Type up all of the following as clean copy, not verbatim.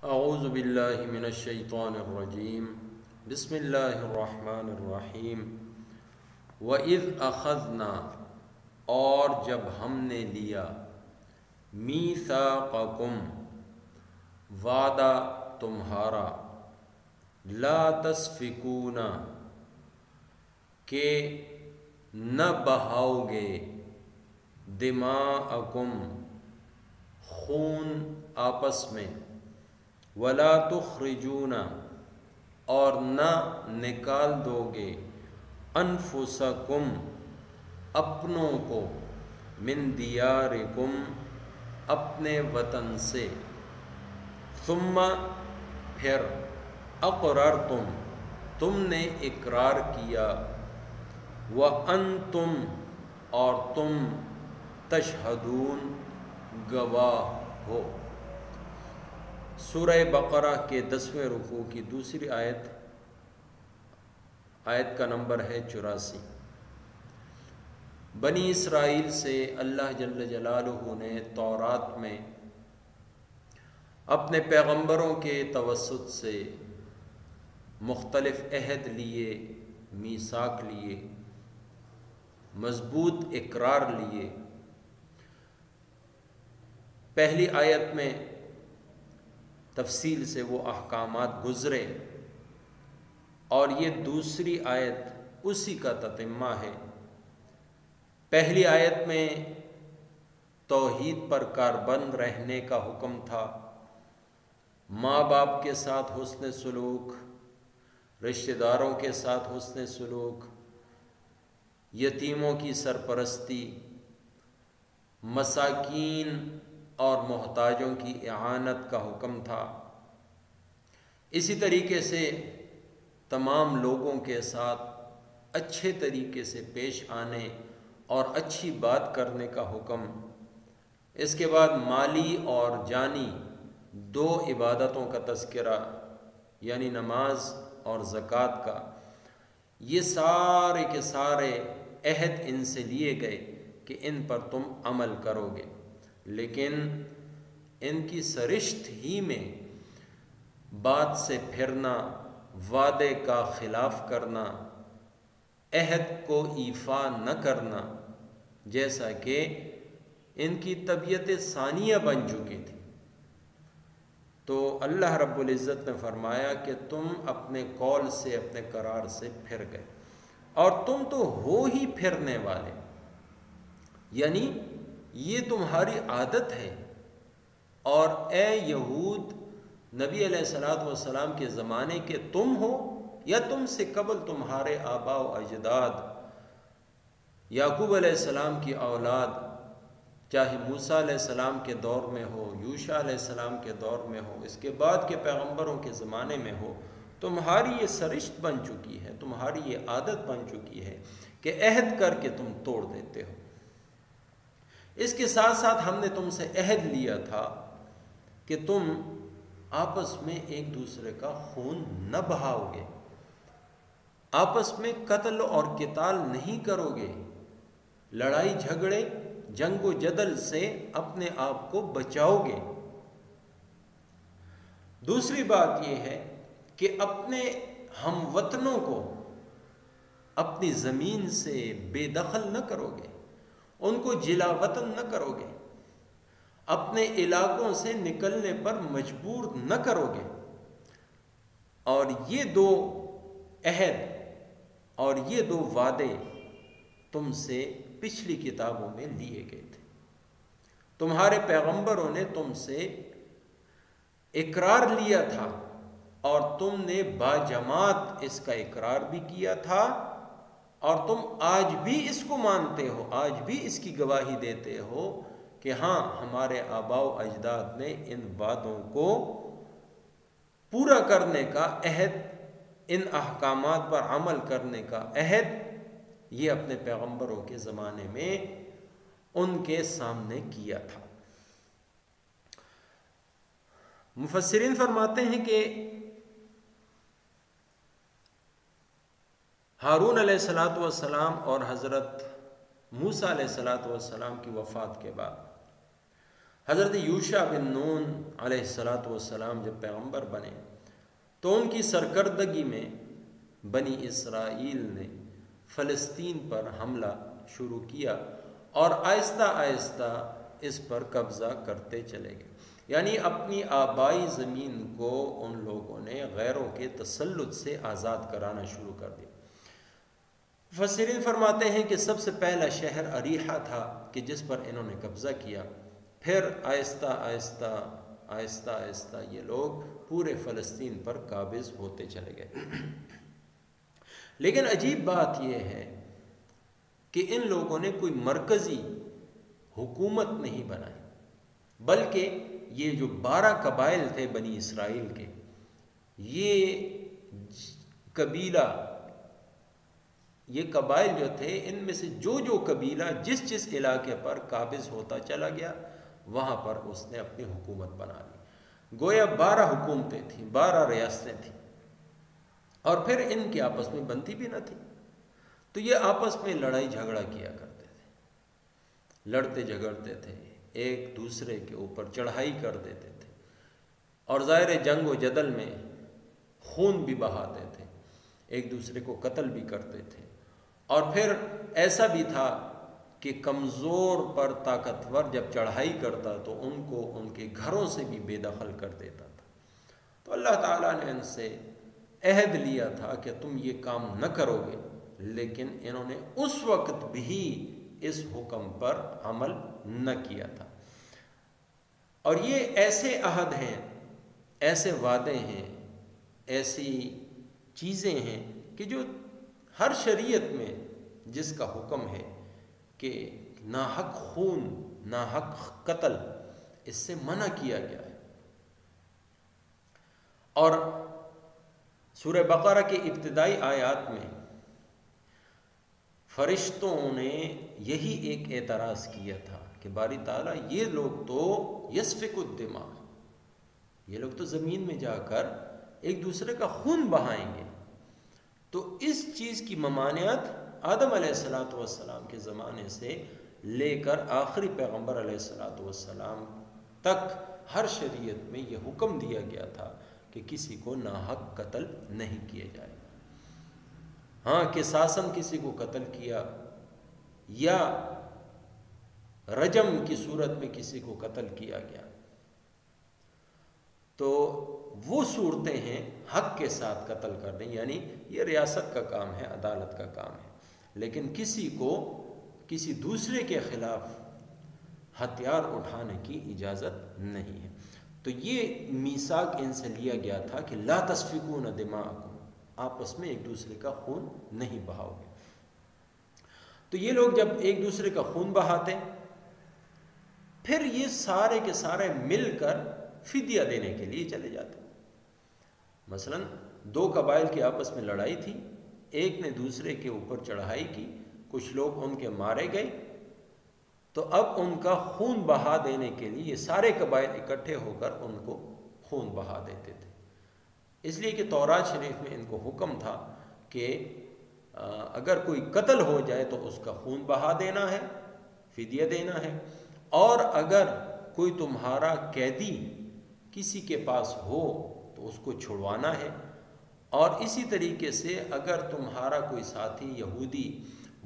اعوذ باللہ من الشیطان الرجیم بسم اللہ الرحمن الرحیم وَإِذْ أَخَذْنَا اور جب ہم نے لیا مِيثَاقَكُمْ وعدہ تمہارا لا تسفکون کہ نہ بہاؤ گے دماءکم خون آپس میں ولا تخرجون اور نہ نکال دو گے انفسکم اپنوں کو من دیارکم اپنے وطن سے ثم پھر اقررتم تم نے اقرار کیا وانتم اور تم تشہدون گواہ ہو۔ سورہ بقرہ کے 10ویں رکوع کی دوسری آیت کا نمبر ہے 84۔ بنی اسرائیل سے اللہ جل جلالہ نے تورات میں اپنے پیغمبروں کے توسط سے مختلف عہد لیے، میثاق لیے، مضبوط اقرار لیے۔ پہلی آیت میں تفصیل سے وہ احکامات گزرے اور یہ دوسری آیت اسی کا تتمہ ہے۔ پہلی آیت میں توحید پر کاربند رہنے کا حکم تھا، ماں باپ کے ساتھ حسن سلوک، رشتہ داروں کے ساتھ حسن سلوک، یتیموں کی سرپرستی، مساکین اور محتاجوں کی اعانت کا حکم تھا۔ اسی طریقے سے تمام لوگوں کے ساتھ اچھے طریقے سے پیش آنے اور اچھی بات کرنے کا حکم۔ اس کے بعد مالی اور جانی دو عبادتوں کا تذکرہ، یعنی نماز اور زکوٰۃ کا۔ یہ سارے کے سارے عہد ان سے لیے گئے کہ ان پر تم عمل کرو گے، لیکن ان کی سرشت ہی میں بات سے پھرنا، وعدے کا خلاف کرنا، عہد کو ایفا نہ کرنا، جیسا کہ ان کی طبیعت ثانیہ بن چکی تھی۔ تو اللہ رب العزت نے فرمایا کہ تم اپنے قول سے، اپنے قرار سے پھر گئے، اور تم تو ہو ہی پھرنے والے، یعنی یہ تمہاری عادت ہے۔ اور اے یہود، نبی علیہ السلام کے زمانے کے تم ہو یا تم سے قبل تمہارے آباء و اجداد، یعقوب علیہ السلام کی اولاد، چاہے موسیٰ علیہ السلام کے دور میں ہو، یوشع علیہ السلام کے دور میں ہو، اس کے بعد کے پیغمبروں کے زمانے میں ہو، تمہاری یہ سرشت بن چکی ہے، تمہاری یہ عادت بن چکی ہے کہ عہد کر کے تم توڑ دیتے ہو۔ اس کے ساتھ ساتھ ہم نے تم سے عہد لیا تھا کہ تم آپس میں ایک دوسرے کا خون نہ بہاؤ گے، آپس میں قتل اور قتال نہیں کرو گے، لڑائی جھگڑے، جنگ و جدل سے اپنے آپ کو بچاؤ گے۔ دوسری بات یہ ہے کہ اپنے ہم وطنوں کو اپنی زمین سے بے دخل نہ کرو گے، ان کو جلا وطن نہ کرو گے، اپنے علاقوں سے نکلنے پر مجبور نہ کرو گے۔ اور یہ دو عہد اور یہ دو وعدے تم سے پچھلی کتابوں میں لیے گئے تھے۔ تمہارے پیغمبروں نے تم سے اقرار لیا تھا اور تم نے باجماعت اس کا اقرار بھی کیا تھا، اور تم آج بھی اس کو مانتے ہو، آج بھی اس کی گواہی دیتے ہو کہ ہاں، ہمارے آباء و اجداد نے ان وعدوں کو پورا کرنے کا عہد، ان احکامات پر عمل کرنے کا عہد، یہ اپنے پیغمبروں کے زمانے میں ان کے سامنے کیا تھا۔ مفسرین فرماتے ہیں کہ ہارون علیہ السلام اور حضرت موسیٰ علیہ السلام کی وفات کے بعد حضرت یوشع بن نون علیہ السلام جب پیغمبر بنے تو ان کی سرکردگی میں بنی اسرائیل نے فلسطین پر حملہ شروع کیا اور آہستہ آہستہ اس پر قبضہ کرتے چلے گئے، یعنی اپنی آبائی زمین کو ان لوگوں نے غیروں کے تسلط سے آزاد کرانا شروع کر دیا۔ مفسرین فرماتے ہیں کہ سب سے پہلا شہر اریحہ تھا کہ جس پر انہوں نے قبضہ کیا، پھر آہستہ آہستہ آہستہ آہستہ یہ لوگ پورے فلسطین پر قابض ہوتے چلے گئے۔ لیکن عجیب بات یہ ہے کہ ان لوگوں نے کوئی مرکزی حکومت نہیں بنائی، بلکہ یہ جو 12 قبائل تھے بنی اسرائیل کے، یہ قبائل جو تھے، ان میں سے جو قبیلہ جس علاقے پر قابض ہوتا چلا گیا وہاں پر اس نے اپنی حکومت بنا لی۔ گویا 12 حکومتیں تھیں، 12 ریاستیں تھیں، اور پھر ان کی آپس میں بنتی بھی نہ تھی، تو یہ آپس میں لڑائی جھگڑا کیا کرتے تھے، لڑتے جھگڑتے تھے، ایک دوسرے کے اوپر چڑھائی کر دیتے تھے، اور ظاہر جنگ و جدل میں خون بھی بہاتے تھے، ایک دوسرے کو قتل بھی کرتے تھے، اور پھر ایسا بھی تھا کہ کمزور پر طاقتور جب چڑھائی کرتا تو ان کو ان کے گھروں سے بھی بے دخل کر دیتا تھا۔ تو اللہ تعالیٰ نے ان سے عہد لیا تھا کہ تم یہ کام نہ کرو گے، لیکن انہوں نے اس وقت بھی اس حکم پر عمل نہ کیا تھا۔ اور یہ ایسے عہد ہیں، ایسے وعدے ہیں، ایسی چیزیں ہیں کہ جو ہر شریعت میں جس کا حکم ہے کہ ناحق خون، ناحق قتل، اس سے منع کیا گیا ہے۔ اور سورہ بقرہ کے ابتدائی آیات میں فرشتوں نے یہی ایک اعتراض کیا تھا کہ باری تعالیٰ یہ لوگ تو یسفک الدماء، یہ لوگ تو زمین میں جا کر ایک دوسرے کا خون بہائیں گے۔ تو اس چیز کی ممانعت آدم علیہ السلام کے زمانے سے لے کر آخری پیغمبر علیہ السلام تک ہر شریعت میں یہ حکم دیا گیا تھا کہ کسی کو ناحق قتل نہیں کیا جائے۔ ہاں، قصاصاً کسی کو قتل کیا یا رجم کی صورت میں کسی کو قتل کیا گیا تو وہ صورتیں ہیں حق کے ساتھ قتل کرنے، یعنی یہ ریاست کا کام ہے، عدالت کا کام ہے، لیکن کسی کو کسی دوسرے کے خلاف ہتھیار اٹھانے کی اجازت نہیں ہے۔ تو یہ میثاق ان سے لیا گیا تھا کہ لا تسفکون دماءکم، آپس میں ایک دوسرے کا خون نہیں بہاؤ گے۔ تو یہ لوگ جب ایک دوسرے کا خون بہاتے، پھر یہ سارے کے سارے مل کر فدیہ دینے کے لیے چلے جاتے۔ مثلا 2 قبائل کی آپس میں لڑائی تھی، ایک نے دوسرے کے اوپر چڑھائی کی، کچھ لوگ ان کے مارے گئے، تو اب ان کا خون بہا دینے کے لیے یہ سارے قبائل اکٹھے ہو کر ان کو خون بہا دیتے تھے۔ اس لیے کہ تورات شریف میں ان کو حکم تھا کہ اگر کوئی قتل ہو جائے تو اس کا خون بہا دینا ہے، فدیہ دینا ہے، اور اگر کوئی تمہارا قیدی کسی کے پاس ہو تو اس کو چھڑوانا ہے، اور اسی طریقے سے اگر تمہارا کوئی ساتھی یہودی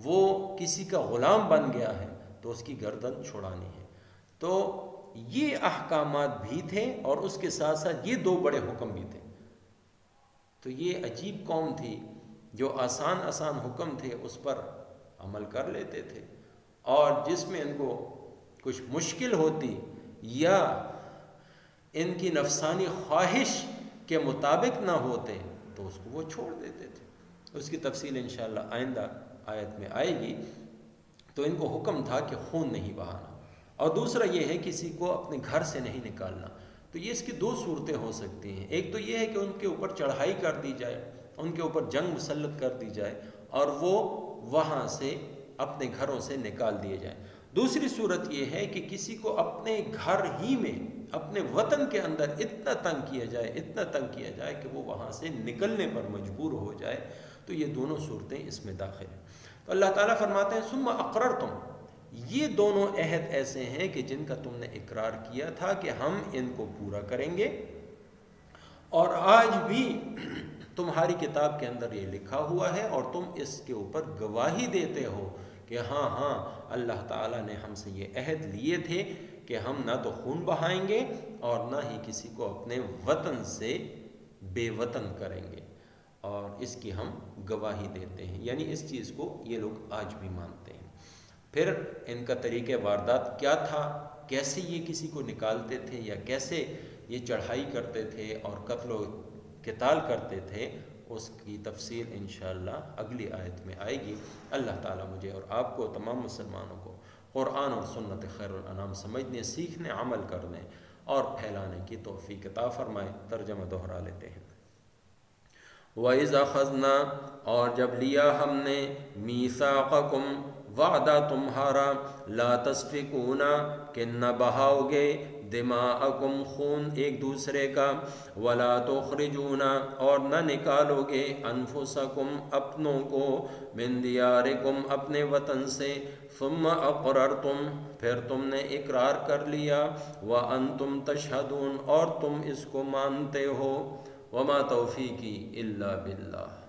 وہ کسی کا غلام بن گیا ہے تو اس کی گردن چھڑانی ہے۔ تو یہ احکامات بھی تھے اور اس کے ساتھ ساتھ یہ 2 بڑے حکم بھی تھے۔ تو یہ عجیب قوم تھی جو آسان حکم تھے اس پر عمل کر لیتے تھے، اور جس میں ان کو کچھ مشکل ہوتی یا ان کی نفسانی خواہش کے مطابق نہ ہوتے تو اس کو وہ چھوڑ دیتے تھے۔ اس کی تفصیل انشاءاللہ آئندہ آیت میں آئے گی۔ تو ان کو حکم تھا کہ خون نہیں بہانا، اور دوسرا یہ ہے کسی کو اپنے گھر سے نہیں نکالنا۔ تو یہ اس کی 2 صورتیں ہو سکتی ہیں، ایک تو یہ ہے کہ ان کے اوپر چڑھائی کر دی جائے، ان کے اوپر جنگ مسلط کر دی جائے اور وہ وہاں سے اپنے گھروں سے نکال دیے جائیں۔ دوسری صورت یہ ہے کہ کسی کو اپنے گھر ہی میں، اپنے وطن کے اندر اتنا تنگ کیا جائے کہ وہ وہاں سے نکلنے پر مجبور ہو جائے۔ تو یہ دونوں صورتیں اس میں داخل ہیں۔ تو اللہ تعالیٰ فرماتے ہیں ثم اقررتم، یہ دونوں عہد ایسے ہیں کہ جن کا تم نے اقرار کیا تھا کہ ہم ان کو پورا کریں گے، اور آج بھی تمہاری کتاب کے اندر یہ لکھا ہوا ہے اور تم اس کے اوپر گواہی دیتے ہو کہ ہاں ہاں اللہ تعالیٰ نے ہم سے یہ عہد لیے تھے کہ ہم نہ تو خون بہائیں گے اور نہ ہی کسی کو اپنے وطن سے بے وطن کریں گے، اور اس کی ہم گواہی دیتے ہیں۔ یعنی اس چیز کو یہ لوگ آج بھی مانتے ہیں۔ پھر ان کا طریقہ واردات کیا تھا، کیسے یہ کسی کو نکالتے تھے یا کیسے یہ چڑھائی کرتے تھے اور قتل و قتال کرتے تھے، اس کی تفصیل انشاءاللہ اگلی آیت میں آئے گی۔ اللہ تعالیٰ مجھے اور آپ کو، تمام مسلمانوں کو، قرآن اور سنت خیر الانام سمجھنے، سیکھنے، عمل کرنے اور پھیلانے کی توفیق عطا فرمائے۔ ترجمہ دوہرا لیتے ہیں۔ وَإِذْ أَخَذْنَا، اور جب لیا ہم نے، مِيثَاقَكُمْ، وعدہ تمہارا، لا تسفکون، کہ نہ بہاؤ گے، دماءکم، خون ایک دوسرے کا، ولا تخرجون، اور نہ نکالو گے، انفسکم، اپنوں کو، من دیارکم، اپنے وطن سے، ثم اقررتم، پھر تم نے اقرار کر لیا، وانتم تشہدون، اور تم اس کو مانتے ہو، وما توفیقی الا باللہ۔